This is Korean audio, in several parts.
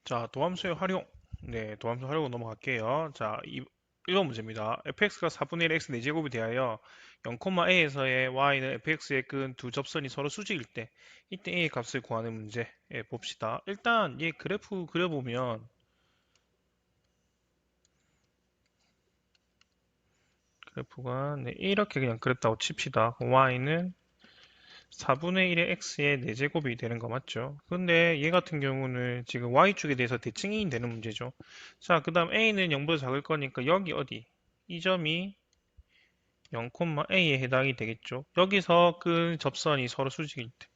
자, 도함수의 활용. 네, 도함수 활용으로 넘어갈게요. 자, 1번 문제입니다. fx가 4분의 1 x 4제곱이 대하여 0,a에서의 y는 fx에 끈 두 접선이 서로 수직일 때, 이때 a의 값을 구하는 문제 봅시다. 일단 얘 그래프 그려보면 그래프가 네, 이렇게 그냥 그렸다고 칩시다. y는 4분의 1의 x의 4제곱이 되는 거 맞죠? 근데 얘 같은 경우는 지금 y축에 대해서 대칭이 되는 문제죠. 자, 그 다음 a는 0보다 작을 거니까 여기 어디? 이 점이 0,a에 해당이 되겠죠. 여기서 그 접선이 서로 수직일 때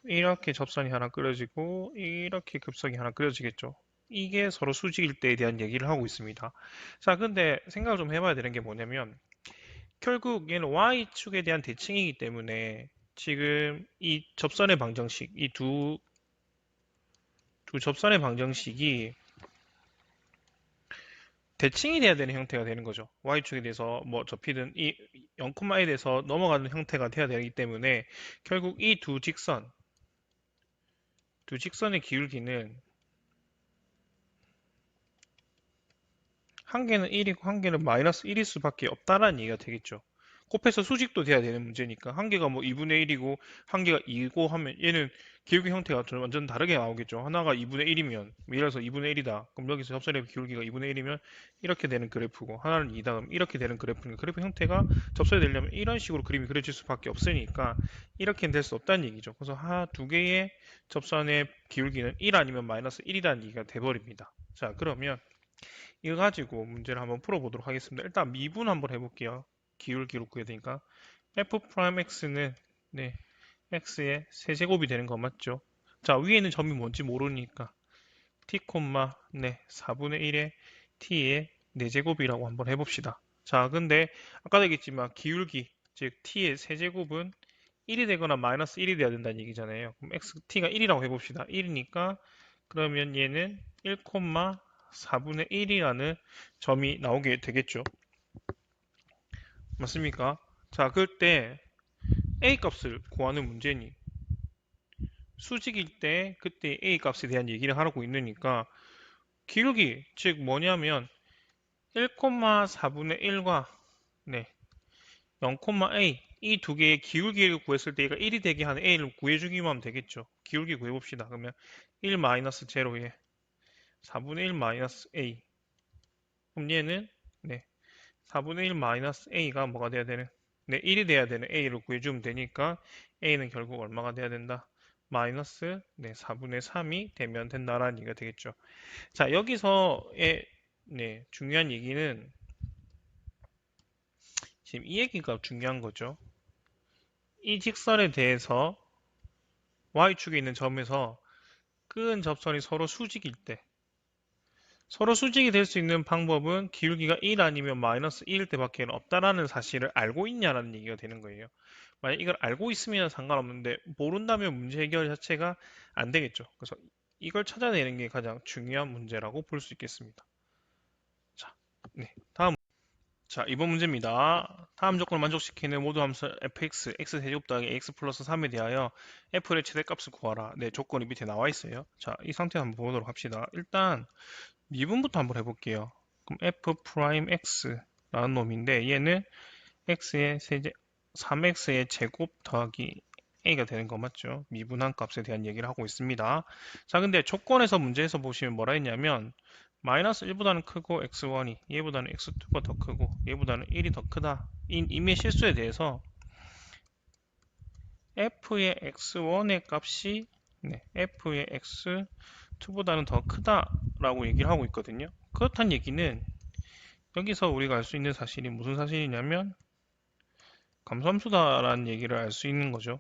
이렇게 접선이 하나 그려지고 이렇게 급선이 하나 그려지겠죠. 이게 서로 수직일 때에 대한 얘기를 하고 있습니다. 자, 근데 생각을 좀 해봐야 되는 게 뭐냐면 결국 얘는 y축에 대한 대칭이기 때문에 지금 이 접선의 방정식, 이 두 접선의 방정식이 대칭이 돼야 되는 형태가 되는 거죠. y축에 대해서 뭐 접히든 이 0,에 대해서 넘어가는 형태가 돼야 되기 때문에 결국 이 두 직선의 기울기는 한 개는 1이고 한 개는 마이너스 1일 수밖에 없다라는 얘기가 되겠죠. 곱해서 수직도 돼야 되는 문제니까 한 개가 뭐 2분의 1이고 한 개가 2고 하면 얘는 기울기 형태가 좀 완전 다르게 나오겠죠. 하나가 2분의 1이면 예를 들어서 2분의 1이다. 그럼 여기서 접선의 기울기가 2분의 1이면 이렇게 되는 그래프고 하나는 2다. 그럼 이렇게 되는 그래프니까 그래프 형태가 접선이 되려면 이런 식으로 그림이 그려질 수밖에 없으니까 이렇게는 될 수 없다는 얘기죠. 그래서 두 개의 접선의 기울기는 1 아니면 마이너스 1이라는 얘기가 돼버립니다. 자, 그러면 이거 가지고 문제를 한번 풀어보도록 하겠습니다. 일단 미분 한번 해볼게요. 기울기로 구해야 되니까 f 프라임 x는 네, x의 세제곱이 되는 거 맞죠? 자, 위에는 점이 뭔지 모르니까 t, 네, 4분의 1의 t의 4제곱이라고 한번 해봅시다. 자, 근데 아까도 얘기했지만 기울기, 즉 t의 세제곱은 1이 되거나 마이너스 1이 돼야 된다는 얘기잖아요. 그럼 t가 1이라고 해봅시다. 1이니까 그러면 얘는 1,4분의 1이라는 점이 나오게 되겠죠. 맞습니까? 자, 그럴 때 a 값을 구하는 문제니 수직일 때 그때 a 값에 대한 얘기를 하고 있으니까 기울기, 즉 뭐냐면 1,4분의 1과 네, 0,a 이 두 개의 기울기를 구했을 때 얘가 1이 되게 하는 a를 구해주기만 하면 되겠죠. 기울기 구해봅시다. 그러면 1 마이너스 제로에 4분의 1 마이너스 a. 그럼 얘는 네, 4분의 1 마이너스 a가 뭐가 돼야 되는? 네, 1이 돼야 되는 a를 구해주면 되니까 a는 결국 얼마가 돼야 된다? 마이너스 네, 4분의 3이 되면 된다라는 얘기가 되겠죠. 자, 여기서의 네, 중요한 얘기는 지금 이 얘기가 중요한 거죠. 이 직선에 대해서 y축에 있는 점에서 끈 접선이 서로 수직일 때 서로 수직이 될 수 있는 방법은 기울기가 1 아니면 마이너스 1일 때밖에 없다라는 사실을 알고 있냐라는 얘기가 되는 거예요. 만약 이걸 알고 있으면 상관없는데 모른다면 문제 해결 자체가 안 되겠죠. 그래서 이걸 찾아내는 게 가장 중요한 문제라고 볼 수 있겠습니다. 자, 네, 다음. 자, 이번 문제입니다. 다음 조건을 만족시키는 모든 함수 fx, x 세제곱 더하기 x 플러스 3에 대하여 f의 최대값을 구하라. 네, 조건이 밑에 나와 있어요. 자, 이 상태 한번 보도록 합시다. 일단 미분부터 한번 해볼게요. 그럼 f 프라임 x라는 놈인데 얘는 x의 세제 3x의 제곱 더하기 a가 되는 거 맞죠? 미분한 값에 대한 얘기를 하고 있습니다. 자, 근데 조건에서 문제에서 보시면 뭐라 했냐면 마이너스 1보다는 크고 x1이 얘보다는 x2가 더 크고 얘보다는 1이 더 크다. 이미 실수에 대해서 f의 x1의 값이 네, f의 x2보다는 더 크다라고 얘기를 하고 있거든요. 그렇다는 얘기는 여기서 우리가 알 수 있는 사실이 무슨 사실이냐면 감소함수다라는 얘기를 알 수 있는 거죠.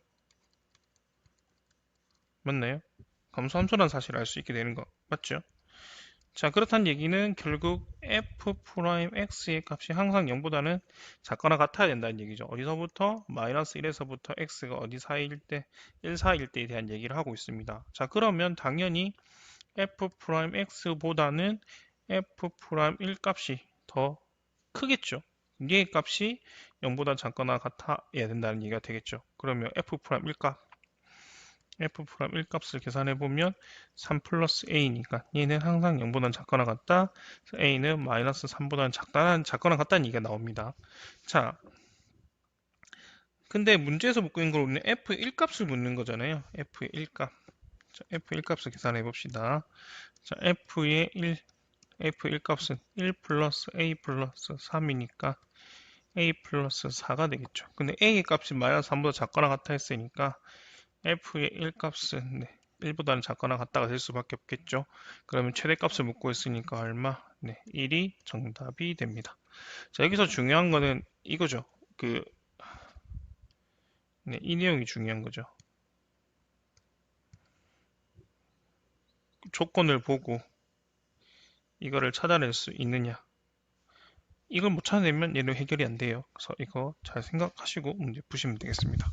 맞나요? 감소함수라는 사실을 알 수 있게 되는 거 맞죠? 자, 그렇다는 얘기는 결국 f 프라임 x의 값이 항상 0보다는 작거나 같아야 된다는 얘기죠. 어디서부터? 마이너스 1에서부터 x가 어디 사이일 때, 1 사이일 때에 대한 얘기를 하고 있습니다. 자, 그러면 당연히 f 프라임 x보다는 f 프라임 1 값이 더 크겠죠. 얘 값이 0보다 작거나 같아야 된다는 얘기가 되겠죠. 그러면 f 프라임 1값 f 프라임 1값을 계산해보면 3 플러스 a니까 얘는 항상 0보다는 작거나 같다. a는 마이너스 3보다는 작거나 같다는 얘기가 나옵니다. 자, 근데 문제에서 묻고 있는 걸 우리는 f의 1값을 묻는 거잖아요. f의 1값. 자, f의 1값을 계산해 봅시다. 자, f 1값은 1 플러스 a 플러스 3이니까 a 플러스 4가 되겠죠. 근데 a의 값이 마이너스 3보다 작거나 같다 했으니까 f의 1값은 1보다는 작거나 같다가 될 수밖에 없겠죠. 그러면 최대값을 묻고 있으니까 얼마? 1이 정답이 됩니다. 자, 여기서 중요한 거는 이거죠. 이 내용이 중요한 거죠. 조건을 보고 이거를 찾아낼 수 있느냐. 이걸 못 찾아내면 얘는 해결이 안 돼요. 그래서 이거 잘 생각하시고 문제 푸시면 되겠습니다.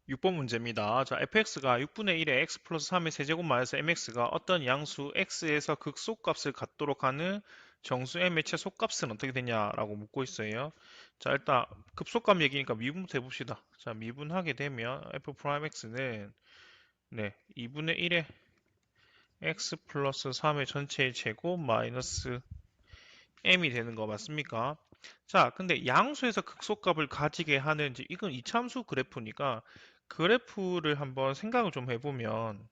6번 문제입니다. 자, fx가 6분의 1의 x 플러스 3의 세제곱 마이너스 mx가 어떤 양수 x에서 극소값을 갖도록 하는 정수 m의 최소값은 어떻게 되냐라고 묻고 있어요. 자, 일단 급소값 얘기니까 미분부터 해봅시다. 자, 미분하게 되면 f 프라임 x는 네, 2분의 1의 x 플러스 3의 전체의 제곱 마이너스 m이 되는 거 맞습니까? 자, 근데 양수에서 극소값을 가지게 하는 이건 이차함수 그래프니까 그래프를 한번 생각을 좀 해보면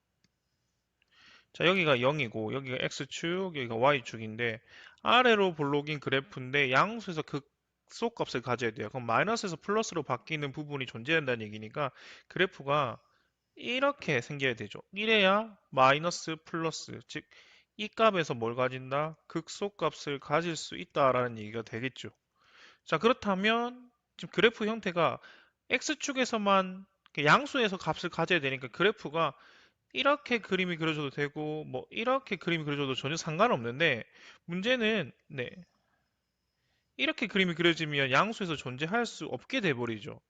자, 여기가 0이고 여기가 x축, 여기가 y축인데 아래로 볼록인 그래프인데 양수에서 극소값을 가져야 돼요. 그럼 마이너스에서 플러스로 바뀌는 부분이 존재한다는 얘기니까 그래프가 이렇게 생겨야 되죠. 이래야 마이너스 플러스, 즉 이 값에서 뭘 가진다? 극소값을 가질 수 있다라는 얘기가 되겠죠. 자, 그렇다면 지금 그래프 형태가 x축에서만 양수에서 값을 가져야 되니까 그래프가 이렇게 그림이 그려져도 되고 뭐 이렇게 그림이 그려져도 전혀 상관없는데 문제는 네, 이렇게 그림이 그려지면 양수에서 존재할 수 없게 돼 버리죠.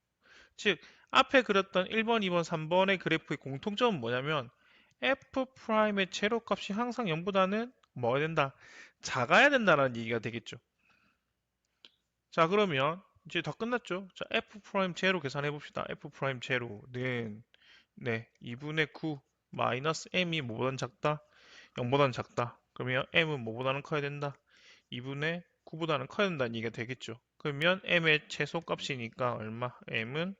즉 앞에 그렸던 1번, 2번, 3번의 그래프의 공통점은 뭐냐면 f'의 제로값이 항상 0보다는 뭐가 된다? 작아야 된다는 얘기가 되겠죠. 자, 그러면 이제 다 끝났죠? 자, f' 제로 계산해 봅시다. f' 제로는 네, 2분의 9 마이너스 m이 뭐보다는 작다? 0보다는 작다. 그러면 m은 뭐보다는 커야 된다? 2분의 9보다는 커야 된다는 얘기가 되겠죠. 그러면 m의 최소값이니까 얼마? m은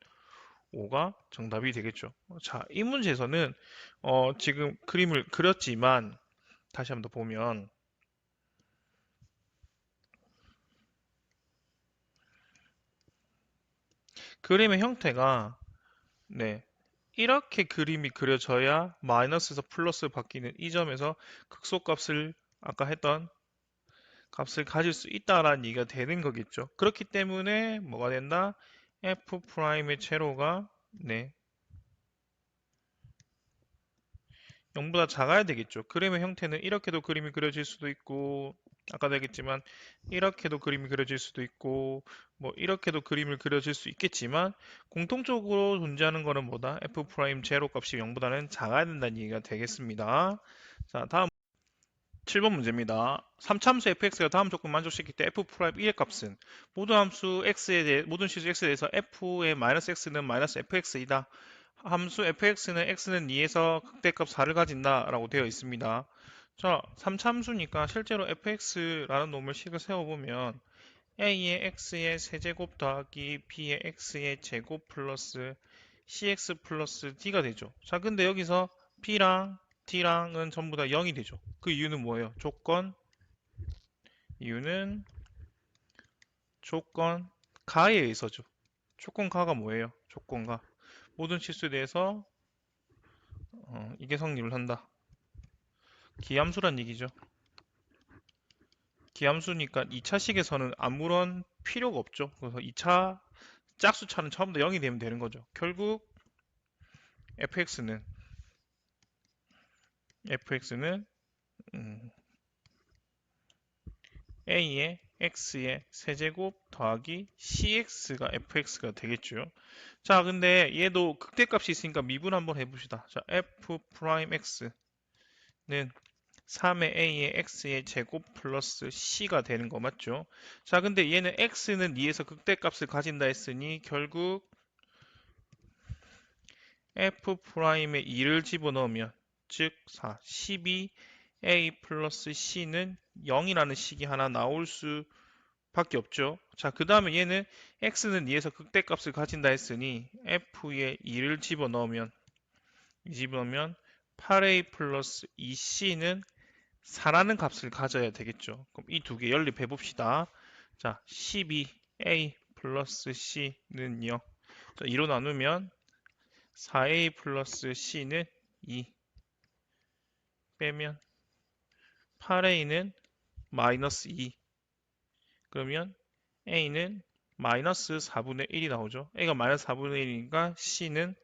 5가 정답이 되겠죠. 자, 이 문제에서는 지금 그림을 그렸지만 다시 한번 더 보면 그림의 형태가 네, 이렇게 그림이 그려져야 마이너스에서 플러스 바뀌는 이 점에서 극소값을 아까 했던 값을 가질 수 있다라는 얘기가 되는 거겠죠. 그렇기 때문에 뭐가 된다? f'의 제로가 네, 0보다 작아야 되겠죠. 그림의 형태는 이렇게도 그림이 그려질 수도 있고 아까도 얘기했지만 이렇게도 그림이 그려질 수도 있고 뭐 이렇게도 그림을 그려질 수 있겠지만 공통적으로 존재하는 거는 뭐다? f' 제로 값이 0보다는 작아야 된다는 얘기가 되겠습니다. 자, 다음 7번 문제입니다. 3참수 fx가 다음 조건 만족시킬 때 f'1의 값은 모든 실수 x에 대해서 f의 마이너스 x는 마이너스 fx이다. 함수 fx는 x는 2에서 극대값 4를 가진다 라고 되어 있습니다. 자, 3참수니까 실제로 fx라는 놈을 식을 세워보면 a의 x의 세제곱 더하기 b의 x의 제곱 플러스 cx 플러스 d가 되죠. 자, 근데 여기서 b랑 d랑은 전부 다 0이 되죠. 그 이유는 뭐예요? 이유는 조건 가에 의해서죠. 조건 가가 뭐예요? 조건 가. 모든 실수에 대해서 이게 성립을 한다. 기함수란 얘기죠. 기함수니까 2차식에서는 아무런 필요가 없죠. 그래서 2차 짝수차는 처음부터 0이 되면 되는 거죠. 결국 fx는 fx는 a의 x의 세제곱 더하기 cx가 fx가 되겠죠. 자, 근데 얘도 극대값이 있으니까 미분 한번 해봅시다. 자, f'x는 3의 a의 x의 제곱 플러스 c가 되는 거 맞죠? 자, 근데 얘는 x는 2에서 극대값을 가진다 했으니 결국 f'의 2를 집어넣으면 즉 4, 12a 플러스 c는 0이라는 식이 하나 나올 수밖에 없죠. 자, 그 다음에 얘는 x는 2에서 극대값을 가진다 했으니 f의 2를 집어넣으면 8a 플러스 2c는 4라는 값을 가져야 되겠죠. 그럼 이 두 개 연립해 봅시다. 자, 12a 플러스 c는 0. 자, 2로 나누면 4a 플러스 c는 2 빼면 8a는 마이너스 2. 그러면 a는 마이너스 4분의 1이 나오죠. a가 마이너스 4분의 1이니까 c는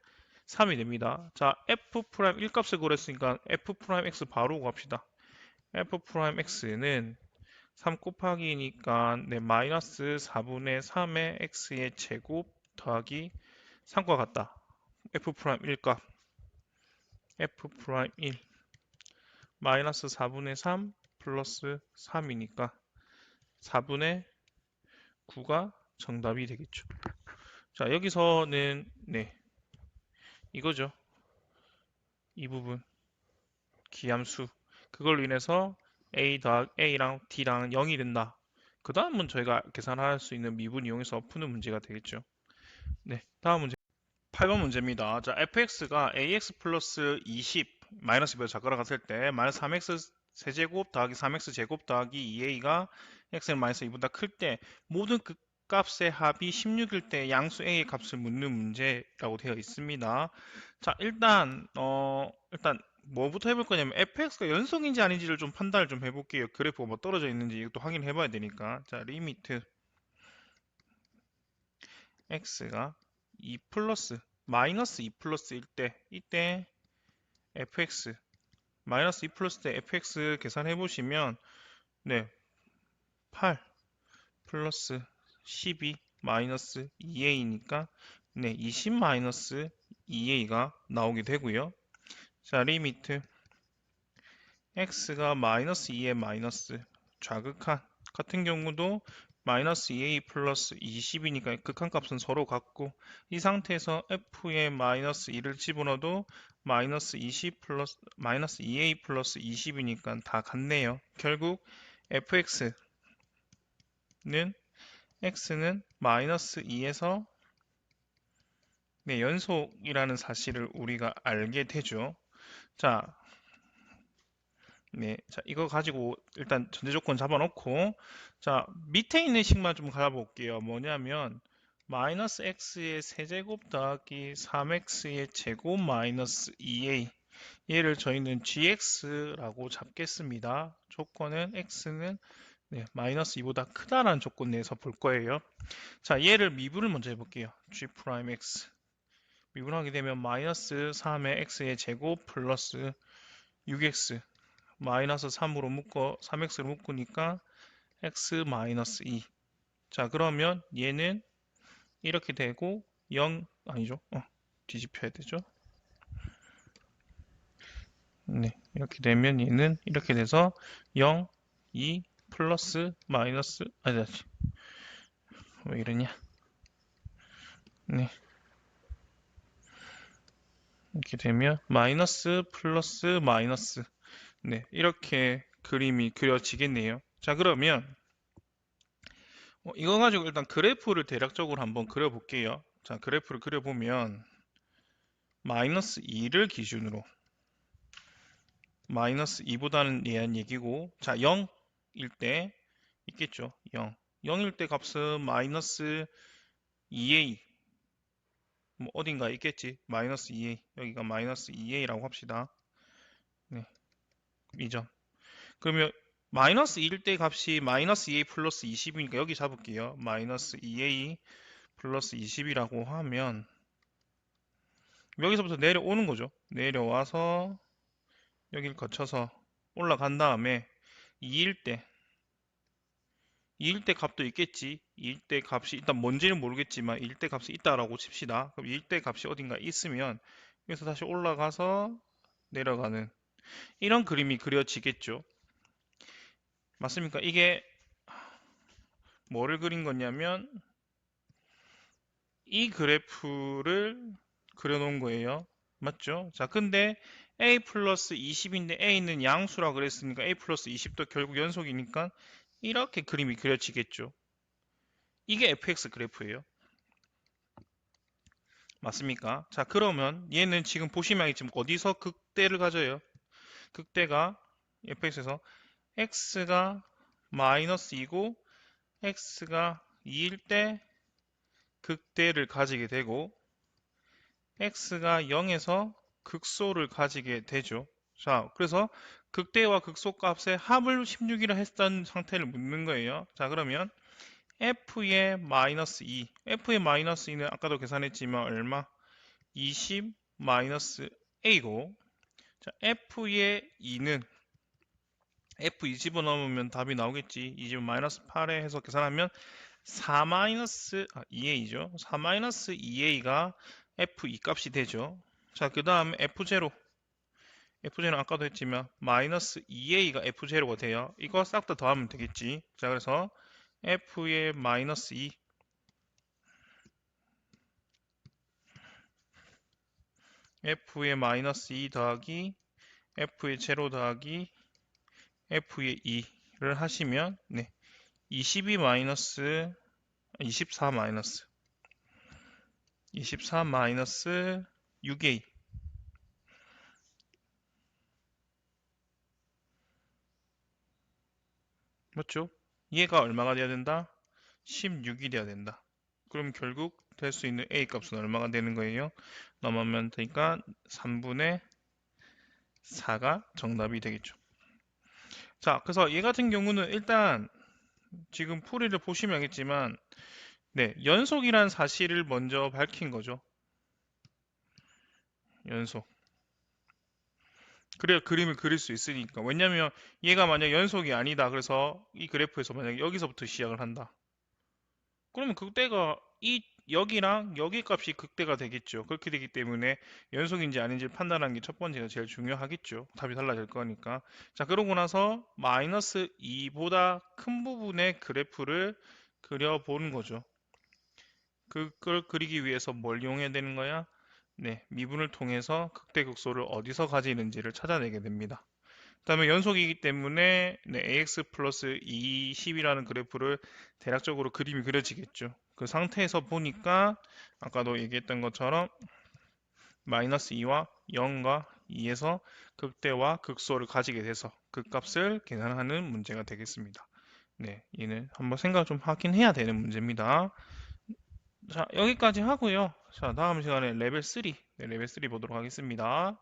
3이 됩니다. 자, f' 1값을 구했으니까 f'x 바로 구합시다. f'x는 3 곱하기니까 네, 마이너스 4분의 3의 x의 제곱 더하기 3과 같다. f 프라임 1값 f 프라임 1 마이너스 4분의 3 플러스 3이니까 4분의 9가 정답이 되겠죠. 자, 여기서는 네, 이거죠. 이 부분 기함수 그걸로 인해서 a 더하기 a랑 d랑 0이 된다. 그 다음은 저희가 계산할 수 있는 미분 이용해서 푸는 문제가 되겠죠. 네, 다음 문제 8번 문제입니다. 자, fx가 ax 플러스 20 마이너스 2로 작거나 갔을 때 마이너스 3x 세제곱 더하기 3x 제곱 더하기 2a가 x는 마이너스 2보다 클 때 모든 그 값의 합이 16일 때 양수 a의 값을 묻는 문제라고 되어 있습니다. 자, 일단 뭐부터 해볼 거냐면 fx가 연속인지 아닌지를 좀 판단을 좀 해볼게요. 그래프가 뭐 떨어져 있는지 이것도 확인해 봐야 되니까. 자, 리미트 x가 2 플러스 마이너스 2 플러스일 때 이때 fx 마이너스 2 플러스 때 fx 계산해 보시면 네, 8 플러스 12 마이너스 2a니까 네, 20 마이너스 2a가 나오게 되고요. 자, 리미트 x가 마이너스 2에 마이너스 좌극한 같은 경우도 마이너스 2a 플러스 20이니까 극한값은 서로 같고 이 상태에서 f에 마이너스 2를 집어넣어도 마이너스 20 플러스 마이너스 2a 플러스 20이니까 다 같네요. 결국 fx는 x는 마이너스 2에서 네, 연속이라는 사실을 우리가 알게 되죠. 자, 네, 자, 이거 가지고 일단 전제 조건 잡아놓고, 자, 밑에 있는 식만 좀 가볼게요. 뭐냐면, 마이너스 x의 세제곱 더하기 3x의 제곱 마이너스 2a. 얘를 저희는 gx라고 잡겠습니다. 조건은 x는 네, 마이너스 2보다 크다라는 조건 내에서 볼 거예요. 자, 얘를 미분을 먼저 해볼게요. g 프라임 x. 미분하게 되면 마이너스 3의 x의 제곱 플러스 6x. 마이너스 3으로 묶어 3x로 묶으니까 x 마이너스 2. 자, 그러면 얘는 이렇게 되고 0 아니죠? 뒤집혀야 되죠? 네, 이렇게 되면 얘는 이렇게 돼서 0, 2 플러스 마이너스 아니 왜 이러냐? 네, 이렇게 되면 마이너스 플러스 마이너스 네, 이렇게 그림이 그려지겠네요. 자, 그러면 이거 가지고 일단 그래프를 대략적으로 한번 그려볼게요. 자, 그래프를 그려보면 마이너스 2를 기준으로 마이너스 2보다는 얘한 얘기고 자, 0일 때 있겠죠. 0. 0일 때 값은 마이너스 2a 뭐 어딘가 있겠지. 마이너스 2a 여기가 마이너스 2a라고 합시다. 네, 이 점. 그러면 마이너스 2일 때 값이 마이너스 2a 플러스 20이니까 여기 잡을게요. 마이너스 2a 플러스 20이라고 하면 여기서부터 내려오는 거죠. 내려와서 여기를 거쳐서 올라간 다음에 2일 때 2일 때 값도 있겠지. 2일 때 값이 일단 뭔지는 모르겠지만 2일 때 값이 있다라고 칩시다. 그럼 2일 때 값이 어딘가 있으면 여기서 다시 올라가서 내려가는 이런 그림이 그려지겠죠. 맞습니까? 이게 뭐를 그린 거냐면 이 그래프를 그려놓은 거예요. 맞죠? 자, 근데 a 플러스 20인데 a는 양수라 그랬으니까 a 플러스 20도 결국 연속이니까 이렇게 그림이 그려지겠죠. 이게 fx 그래프예요. 맞습니까? 자, 그러면 얘는 지금 보시면 알겠지만 어디서 극대를 가져요? 극대가 fx에서 x가 마이너스 2고 x가 2일 때 극대를 가지게 되고 x가 0에서 극소를 가지게 되죠. 자, 그래서 극대와 극소 값의 합을 16이라 했던 상태를 묻는 거예요. 자, 그러면 f의 마이너스 2, f의 마이너스 2는 아까도 계산했지만 얼마? 20 마이너스 a고 자, f의 2는 f2 집어넣으면 답이 나오겠지. 20 마이너스 8에 해서 계산하면 4 마이너스 2a죠. 4 마이너스 2a가 F2 값이 되죠. 자, 그 다음에 F0. F0는 아까도 했지만 마이너스 2A가 F0가 돼요. 이거 싹 다 더하면 되겠지. 자, 그래서 F의 마이너스 2, F의 마이너스 2 더하기 F의 제로 더하기 F의 2를 하시면 22 마이너스 24 마이너스 24 마이너스 6A 맞죠? 얘가 얼마가 돼야 된다? 16이 돼야 된다. 그럼 결국 될 수 있는 A 값은 얼마가 되는 거예요? 넘으면 되니까 3분의 4가 정답이 되겠죠. 자, 그래서 얘 같은 경우는 일단 지금 풀이를 보시면 알겠지만 연속이란 사실을 먼저 밝힌 거죠. 연속. 그래야 그림을 그릴 수 있으니까. 왜냐면 얘가 만약 연속이 아니다. 그래서 이 그래프에서 만약 여기서부터 시작을 한다. 그러면 극대가 여기랑 여기 값이 극대가 되겠죠. 그렇게 되기 때문에 연속인지 아닌지를 판단하는 게 첫 번째가 제일 중요하겠죠. 답이 달라질 거니까. 자, 그러고 나서 마이너스 2보다 큰 부분의 그래프를 그려보는 거죠. 그걸 그리기 위해서 뭘 이용해야 되는 거야? 미분을 통해서 극대극소를 어디서 가지는지를 찾아내게 됩니다. 그 다음에 연속이기 때문에 ax 플러스 2, 10이라는 그래프를 대략적으로 그림이 그려지겠죠. 그 상태에서 보니까 아까도 얘기했던 것처럼 마이너스 2와 0과 2에서 극대와 극소를 가지게 돼서 그 값을 계산하는 문제가 되겠습니다. 얘는 한번 생각 좀 하긴 해야 되는 문제입니다. 자, 여기까지 하고요. 자, 다음 시간에 레벨 3, 레벨 3 보도록 하겠습니다.